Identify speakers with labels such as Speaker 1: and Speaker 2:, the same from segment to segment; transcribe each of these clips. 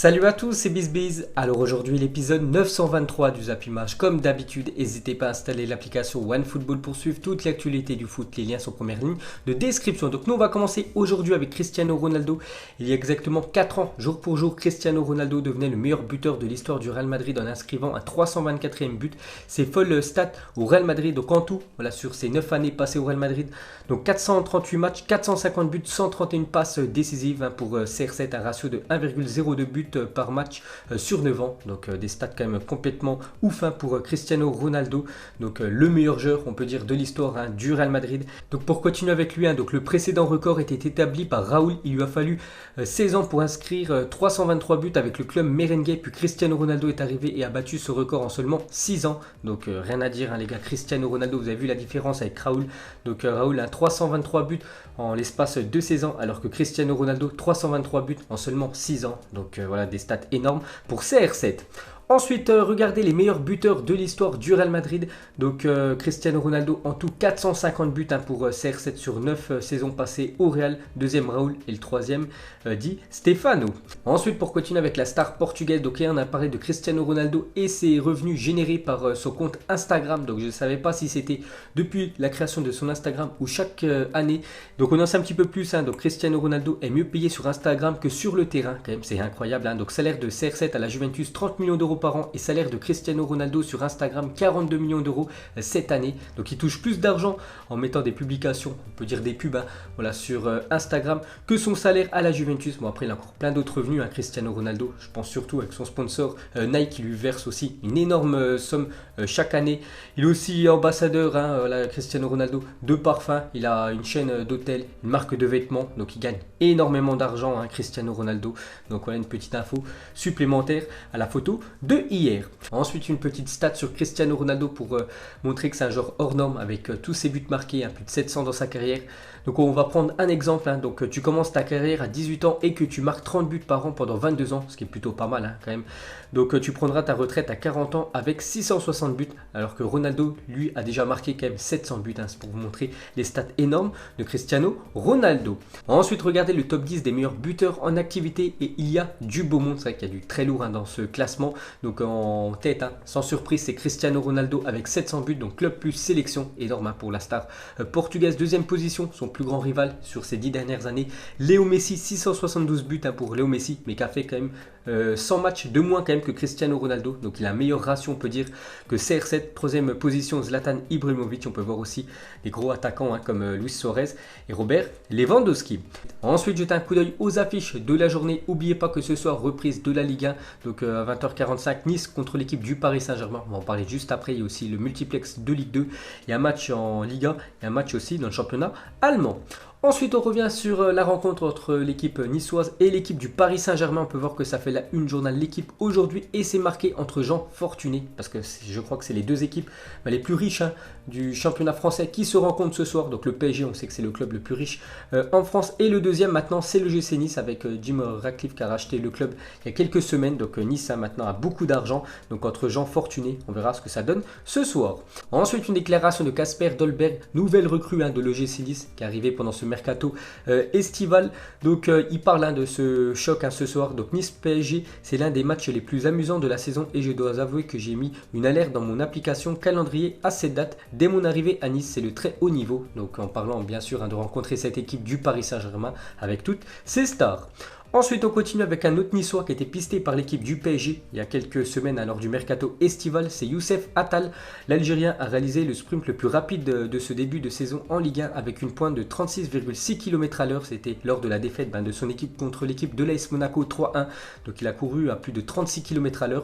Speaker 1: Salut à tous, c'est BizBiz. Alors aujourd'hui l'épisode 923 du Zap Image. Comme d'habitude, n'hésitez pas à installer l'application OneFootball pour suivre toute l'actualité du foot. Les liens sont en première ligne de description. Donc nous on va commencer aujourd'hui avec Cristiano Ronaldo. Il y a exactement 4 ans, jour pour jour, Cristiano Ronaldo devenait le meilleur buteur de l'histoire du Real Madrid en inscrivant un 324e but. C'est folle stat au Real Madrid. Donc en tout, voilà, sur ces 9 années passées au Real Madrid, donc 438 matchs, 450 buts, 131 passes décisives pour CR7, un ratio de 1,02 buts par match sur 9 ans. Donc des stats quand même complètement ouf pour Cristiano Ronaldo. Donc le meilleur joueur, on peut dire, de l'histoire du Real Madrid. Donc pour continuer avec lui, donc le précédent record était établi par Raúl. Il lui a fallu 16 ans pour inscrire 323 buts avec le club merengue. Puis Cristiano Ronaldo est arrivé et a battu ce record en seulement 6 ans. Donc rien à dire les gars, Cristiano Ronaldo, vous avez vu la différence avec Raúl. Donc Raúl a 323 buts en l'espace de 16 ans, alors que Cristiano Ronaldo 323 buts en seulement 6 ans. Donc voilà, des stats énormes pour CR7. Ensuite, regardez les meilleurs buteurs de l'histoire du Real Madrid. Donc Cristiano Ronaldo en tout 450 buts pour CR7 sur 9 saisons passées au Real. Deuxième Raúl et le troisième dit Stefano. Ensuite, pour continuer avec la star portugaise, donc on a parlé de Cristiano Ronaldo et ses revenus générés par son compte Instagram. Donc je ne savais pas si c'était depuis la création de son Instagram ou chaque année. Donc on en sait un petit peu plus. Donc Cristiano Ronaldo est mieux payé sur Instagram que sur le terrain. Quand même, c'est incroyable. Donc salaire de CR7 à la Juventus, 30 millions d'euros par an, et salaire de Cristiano Ronaldo sur Instagram 42 millions d'euros cette année. Donc il touche plus d'argent en mettant des publications, on peut dire des pubs, voilà, sur Instagram, que son salaire à la Juventus. Bon, après il a encore plein d'autres revenus, Cristiano Ronaldo. Je pense surtout avec son sponsor Nike qui lui verse aussi une énorme somme chaque année. Il est aussi ambassadeur, voilà, Cristiano Ronaldo, de parfums. Il a une chaîne d'hôtels, une marque de vêtements, donc il gagne énormément d'argent, Cristiano Ronaldo. Donc voilà une petite info supplémentaire à la photo de hier. Ensuite, une petite stat sur Cristiano Ronaldo pour montrer que c'est un joueur hors norme avec tous ses buts marqués, plus de 700 dans sa carrière. Donc on va prendre un exemple. Donc tu commences ta carrière à 18 ans et que tu marques 30 buts par an pendant 22 ans, ce qui est plutôt pas mal quand même. Donc tu prendras ta retraite à 40 ans avec 660 buts, alors que Ronaldo, lui, a déjà marqué quand même 700 buts. C'est pour vous montrer les stats énormes de Cristiano Ronaldo. Ensuite, regardez le top 10 des meilleurs buteurs en activité et il y a du beau monde. C'est vrai qu'il y a du très lourd dans ce classement. Donc en tête, sans surprise, c'est Cristiano Ronaldo avec 700 buts, donc club plus sélection, énorme pour la star portugaise. Deuxième position, son plus grand rival sur ces 10 dernières années, Léo Messi, 672 buts pour Léo Messi, mais qui a fait quand même 100 matchs de moins quand même que Cristiano Ronaldo. Donc il a meilleure ratio, on peut dire, que CR7. Troisième position, Zlatan Ibrahimovic. On peut voir aussi des gros attaquants comme Luis Suarez et Robert Lewandowski. Ensuite, jetez un coup d'œil aux affiches de la journée. N'oubliez pas que ce soir, reprise de la Ligue 1, donc à 20h45, Nice contre l'équipe du Paris Saint-Germain. On va en parler juste après. Il y a aussi le multiplex de Ligue 2. Il y a un match en Ligue 1 et un match aussi dans le championnat allemand. Ensuite, on revient sur la rencontre entre l'équipe niçoise et l'équipe du Paris Saint-Germain. On peut voir que ça fait la une journal l'équipe aujourd'hui et c'est marqué entre gens fortunés parce que je crois que c'est les deux équipes les plus riches du championnat français qui se rencontrent ce soir. Donc le PSG, on sait que c'est le club le plus riche en France, et le deuxième maintenant c'est le GC Nice avec Jim Ratcliffe qui a racheté le club il y a quelques semaines. Donc Nice maintenant a beaucoup d'argent, donc entre gens fortunés, on verra ce que ça donne ce soir. Ensuite, une déclaration de Kasper Dolberg, nouvelle recrue de l'OGC Nice qui est arrivée pendant ce mercato estival. Donc il parle de ce choc ce soir. Donc Nice PSG, c'est l'un des matchs les plus amusants de la saison et je dois avouer que j'ai mis une alerte dans mon application calendrier à cette date. Dès mon arrivée à Nice, c'est le très haut niveau. Donc en parlant bien sûr de rencontrer cette équipe du Paris Saint-Germain avec toutes ses stars. Ensuite, on continue avec un autre niçois qui a été pisté par l'équipe du PSG il y a quelques semaines lors du mercato estival, c'est Youssef Attal. L'Algérien a réalisé le sprint le plus rapide de ce début de saison en Ligue 1 avec une pointe de 36,6 km/h. C'était lors de la défaite de son équipe contre l'équipe de l'AS Monaco 3-1. Donc il a couru à plus de 36 km/h.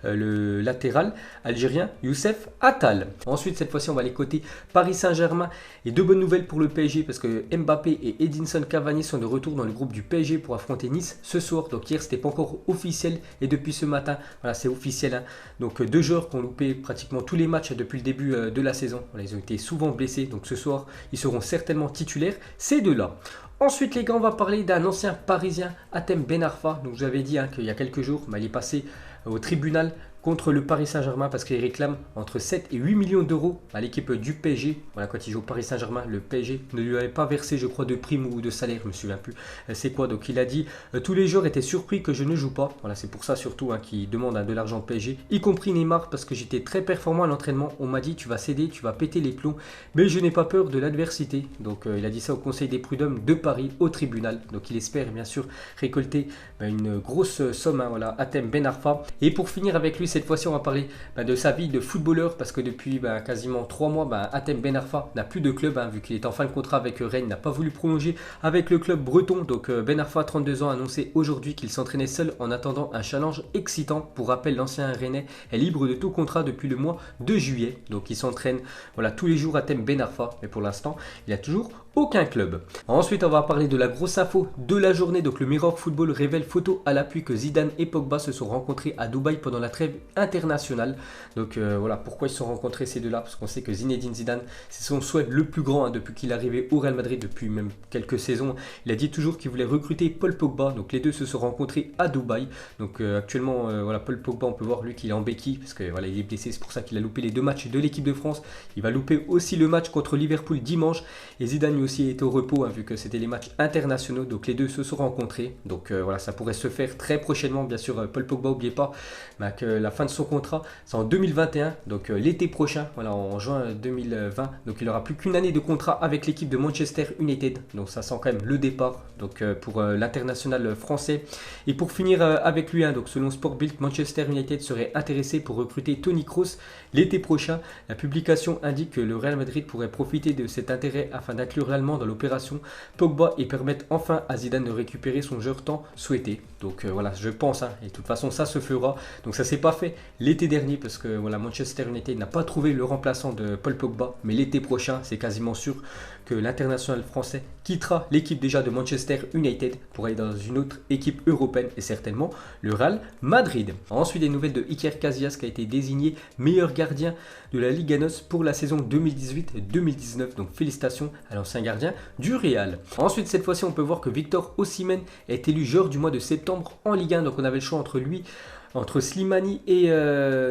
Speaker 1: Le latéral algérien Youssef Attal. Ensuite, cette fois-ci, on va aller côté Paris Saint-Germain. Et deux bonnes nouvelles pour le PSG parce que Mbappé et Edinson Cavani sont de retour dans le groupe du PSG pour affronter Nice ce soir. Donc hier, c'était pas encore officiel et depuis ce matin, voilà, c'est officiel. Donc deux joueurs qui ont loupé pratiquement tous les matchs depuis le début de la saison. Voilà, ils ont été souvent blessés. Donc ce soir, ils seront certainement titulaires, ces deux-là. Ensuite, les gars, on va parler d'un ancien parisien, Hatem Ben Arfa. Donc je vous avais dit qu'il y a quelques jours, il est passé au tribunal contre le Paris Saint-Germain parce qu'il réclame entre 7 et 8 millions d'euros à l'équipe du PSG. Voilà, quand il joue au Paris Saint-Germain, le PSG ne lui avait pas versé, je crois, de prime ou de salaire, je ne me souviens plus. C'est quoi? Donc il a dit tous les joueurs étaient surpris que je ne joue pas. Voilà, c'est pour ça surtout qu'il demande de l'argent au PSG, y compris Neymar, parce que j'étais très performant à l'entraînement. On m'a dit tu vas céder, tu vas péter les plombs, mais je n'ai pas peur de l'adversité. Donc il a dit ça au Conseil des prud'hommes de Paris, au tribunal. Donc il espère bien sûr récolter une grosse somme, voilà, Hatem Ben Arfa. Et pour finir avec lui, cette fois-ci on va parler de sa vie de footballeur, parce que depuis quasiment 3 mois, Hatem Ben Arfa n'a plus de club, vu qu'il est en fin de contrat avec Rennes, n'a pas voulu prolonger avec le club breton. Donc Ben Arfa, 32 ans, a annoncé aujourd'hui qu'il s'entraînait seul en attendant un challenge excitant. Pour rappel, l'ancien Rennais est libre de tout contrat depuis le mois de juillet. Donc il s'entraîne tous les jours Hatem Ben Arfa, mais pour l'instant il a toujours aucun club. Ensuite on va parler de la grosse info de la journée. Donc le Mirror Football révèle photo à l'appui que Zidane et Pogba se sont rencontrés à Dubaï pendant la trêve internationale. Donc voilà pourquoi ils se sont rencontrés ces deux-là, parce qu'on sait que Zinedine Zidane, c'est son souhait le plus grand depuis qu'il est arrivé au Real Madrid, depuis même quelques saisons. Il a dit toujours qu'il voulait recruter Paul Pogba. Donc les deux se sont rencontrés à Dubaï. Donc actuellement Paul Pogba, on peut voir lui qu'il est en béquille parce que il est blessé, c'est pour ça qu'il a loupé les 2 matchs de l'équipe de France. Il va louper aussi le match contre Liverpool dimanche, et Zidane lui aussi est au repos vu que c'était les matchs internationaux. Donc les deux se sont rencontrés. Donc ça pourrait se faire très prochainement. Bien sûr Paul Pogba, n'oubliez pas que la fin de son contrat c'est en 2021, donc l'été prochain, en juin 2020. Donc il n'aura plus qu'une année de contrat avec l'équipe de Manchester United. Donc ça sent quand même le départ pour l'international français. Et pour finir avec lui, donc selon Sport Bild, Manchester United serait intéressé pour recruter Toni Kroos l'été prochain. La publication indique que le Real Madrid pourrait profiter de cet intérêt afin d'inclure l'Allemand dans l'opération Pogba et permettre enfin à Zidane de récupérer son joueur tant souhaité. Donc je pense, et de toute façon ça se fera. Donc ça s'est pas fait l'été dernier parce que Manchester United n'a pas trouvé le remplaçant de Paul Pogba, mais l'été prochain c'est quasiment sûr que l'international français quittera l'équipe déjà de Manchester United pour aller dans une autre équipe européenne, et certainement le Real Madrid. Ensuite des nouvelles de Iker Casillas qui a été désigné meilleur gardien de la Liga NOS pour la saison 2018-2019. Donc félicitations à l'ancien gardien du Real. Ensuite cette fois-ci on peut voir que Victor Osimhen est élu joueur du mois de septembre en Ligue 1. Donc on avait le choix entre Slimani et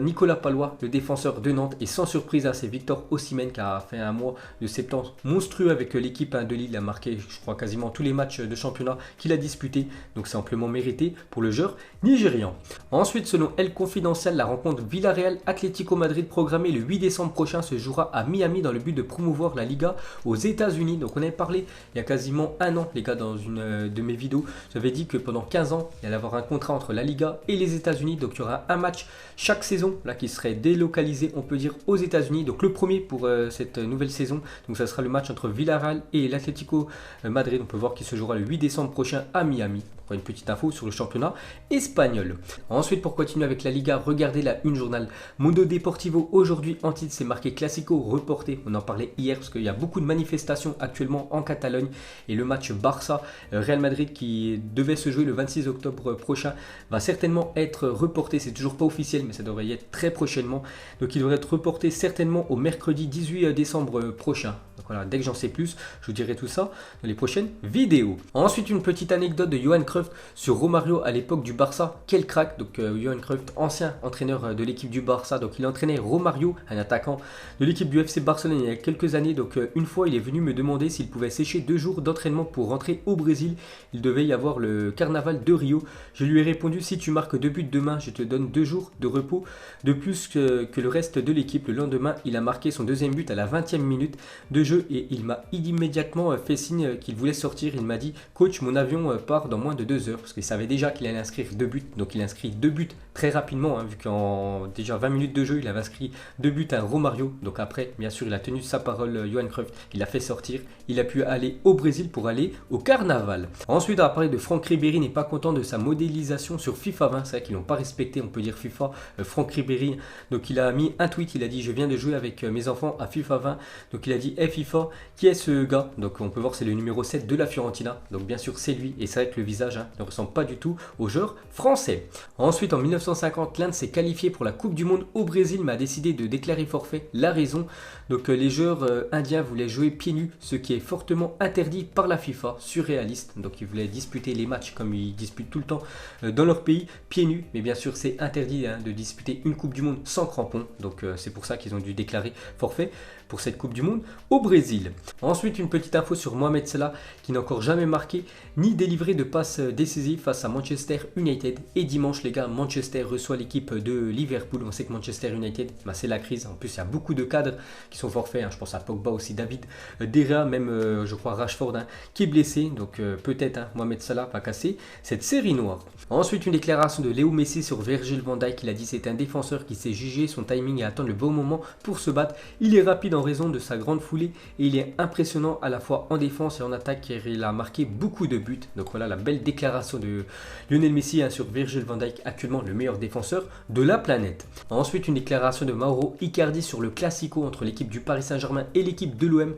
Speaker 1: Nicolas Palois, le défenseur de Nantes. Et sans surprise, c'est Victor Osimhen qui a fait un mois de septembre monstrueux avec l'équipe de Lille. Il a marqué, je crois, quasiment tous les matchs de championnat qu'il a disputés. Donc c'est amplement mérité pour le joueur nigérian. Ensuite, selon El Confidencial, la rencontre Villarreal-Atlético Madrid programmée le 8 décembre prochain se jouera à Miami dans le but de promouvoir la Liga aux États-Unis. Donc on avait parlé il y a quasiment un an, les gars, dans une de mes vidéos. J'avais dit que pendant 15 ans, il allait y avoir un contrat entre la Liga et les États-Unis. Donc il y aura un match chaque saison qui serait délocalisé, on peut dire, aux États-Unis. Donc le premier pour cette nouvelle saison, donc ça sera le match entre Villarreal et l'Atlético Madrid. On peut voir qu'il se jouera le 8 décembre prochain à Miami. Une petite info sur le championnat espagnol. Ensuite, pour continuer avec la Liga, regardez la une journal Mundo Deportivo. Aujourd'hui en titre, c'est marqué Classico reporté. On en parlait hier parce qu'il y a beaucoup de manifestations actuellement en Catalogne, et le match Barça-Real Madrid qui devait se jouer le 26 octobre prochain va certainement être reporté. C'est toujours pas officiel, mais ça devrait y être très prochainement. Donc il devrait être reporté certainement au mercredi 18 décembre prochain. Donc voilà, dès que j'en sais plus, je vous dirai tout ça dans les prochaines vidéos. Ensuite, une petite anecdote de Johan Cruyff sur Romario à l'époque du Barça. Quel crack! Donc Johan Cruyff, ancien entraîneur de l'équipe du Barça, donc il entraînait Romario, un attaquant de l'équipe du FC Barcelone il y a quelques années. Donc une fois, il est venu me demander s'il pouvait sécher 2 jours d'entraînement pour rentrer au Brésil. Il devait y avoir le carnaval de Rio. Je lui ai répondu: si tu marques 2 buts demain, je te donne 2 jours de repos de plus que le reste de l'équipe. Le lendemain, il a marqué son 2e but à la 20e minute de jeu et il m'a immédiatement fait signe qu'il voulait sortir. Il m'a dit: coach, mon avion part dans moins de 2 heures, parce qu'il savait déjà qu'il allait inscrire 2 buts. Donc il a inscrit 2 buts très rapidement, vu qu'en déjà 20 minutes de jeu, il avait inscrit 2 buts à Romario. Donc après, bien sûr, il a tenu sa parole, Johan Cruyff. Il l'a fait sortir. Il a pu aller au Brésil pour aller au carnaval. Ensuite, on va parler de Franck Ribéry n'est pas content de sa modélisation sur FIFA 20. C'est vrai qu'ils n'ont pas respecté, on peut dire, FIFA. Franck Ribéry, donc il a mis un tweet. Il a dit: je viens de jouer avec mes enfants à FIFA 20. Donc il a dit: hey FIFA, qui est ce gars? Donc on peut voir, c'est le numéro 7 de la Fiorentina. Donc bien sûr, c'est lui. Et c'est vrai que le visage ne ressemble pas du tout au joueur français. Ensuite, en 1950, l'Inde s'est qualifiée pour la Coupe du Monde au Brésil, mais a décidé de déclarer forfait. La raison, donc les joueurs indiens voulaient jouer pieds nus, ce qui est fortement interdit par la FIFA, surréaliste. Donc ils voulaient disputer les matchs comme ils disputent tout le temps dans leur pays, pieds nus. Mais bien sûr, c'est interdit de disputer une Coupe du Monde sans crampons. Donc c'est pour ça qu'ils ont dû déclarer forfait pour cette Coupe du Monde au Brésil. Ensuite, une petite info sur Mohamed Salah qui n'a encore jamais marqué ni délivré de passe décisive face à Manchester United. Et dimanche, les gars, Manchester reçoit l'équipe de Liverpool. On sait que Manchester United, c'est la crise. En plus, il y a beaucoup de cadres qui sont forfaits. Je pense à Pogba aussi, David De Gea, même je crois Rashford qui est blessé. Donc peut-être Mohamed Salah va casser cette série noire. Ensuite, une déclaration de Léo Messi sur Virgil van Dijk. Il a dit c'est un défenseur qui sait juger son timing et attendre le bon moment pour se battre. Il est rapide en raison de sa grande foulée et il est impressionnant à la fois en défense et en attaque car il a marqué beaucoup de buts. Donc voilà la belle déclaration de Lionel Messi sur Virgil van Dijk, actuellement le meilleur défenseur de la planète. Ensuite, une déclaration de Mauro Icardi sur le Classico entre l'équipe du Paris Saint-Germain et l'équipe de l'OM.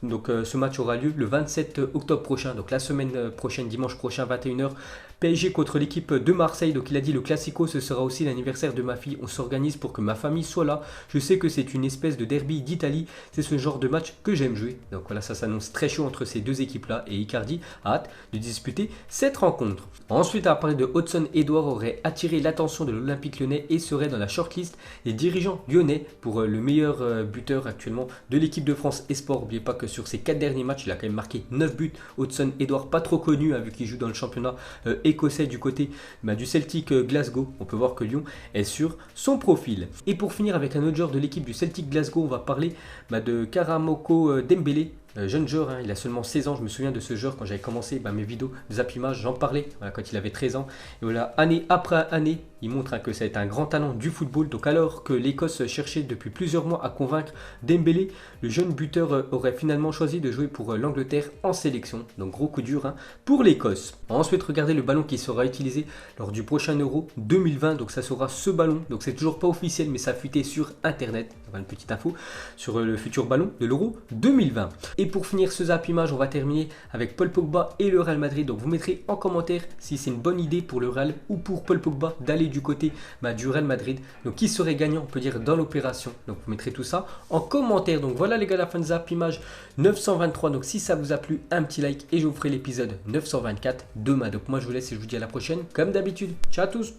Speaker 1: Donc ce match aura lieu le 27 octobre prochain, donc la semaine prochaine, dimanche prochain, 21h. PSG contre l'équipe de Marseille. Donc il a dit le Classico, ce sera aussi l'anniversaire de ma fille. On s'organise pour que ma famille soit là. Je sais que c'est une espèce de derby d'Italie. C'est ce genre de match que j'aime jouer. Donc voilà, ça s'annonce très chaud entre ces deux équipes-là. Et Icardi a hâte de disputer cette rencontre. Ensuite, à parler de Hudson-Edouard aurait attiré l'attention de l'Olympique Lyonnais et serait dans la shortlist des dirigeants lyonnais pour le meilleur buteur actuellement de l'équipe de France Esport. N'oubliez pas que sur ces 4 derniers matchs, il a quand même marqué 9 buts. Hudson-Edouard, pas trop connu vu qu'il joue dans le championnat écossais du côté du Celtic Glasgow. On peut voir que Lyon est sur son profil. Et pour finir avec un autre joueur de l'équipe du Celtic Glasgow, on va parler de Karamoko Dembélé. Jeune joueur, il a seulement 16 ans. Je me souviens de ce joueur quand j'avais commencé mes vidéos de Zappimage, j'en parlais quand il avait 13 ans. Et voilà, année après année, il montre que c'est un grand talent du football. Donc alors que l'Écosse cherchait depuis plusieurs mois à convaincre Dembélé, le jeune buteur aurait finalement choisi de jouer pour l'Angleterre en sélection. Donc gros coup dur pour l'Écosse. Ensuite, regardez le ballon qui sera utilisé lors du prochain Euro 2020. Donc ça sera ce ballon. Donc c'est toujours pas officiel, mais ça a fuité sur Internet. Une petite info sur le futur ballon de l'Euro 2020. Et pour finir ce Zappimage, on va terminer avec Paul Pogba et le Real Madrid. Donc vous mettrez en commentaire si c'est une bonne idée pour le Real ou pour Paul Pogba d'aller du côté du Real Madrid. Donc qui serait gagnant, on peut dire, dans l'opération. Donc vous mettrez tout ça en commentaire. Donc voilà les gars, la fin de Zappimage 923. Donc si ça vous a plu, un petit like et je vous ferai l'épisode 924 demain. Donc moi je vous laisse et je vous dis à la prochaine comme d'habitude. Ciao à tous.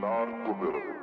Speaker 2: Non-committal.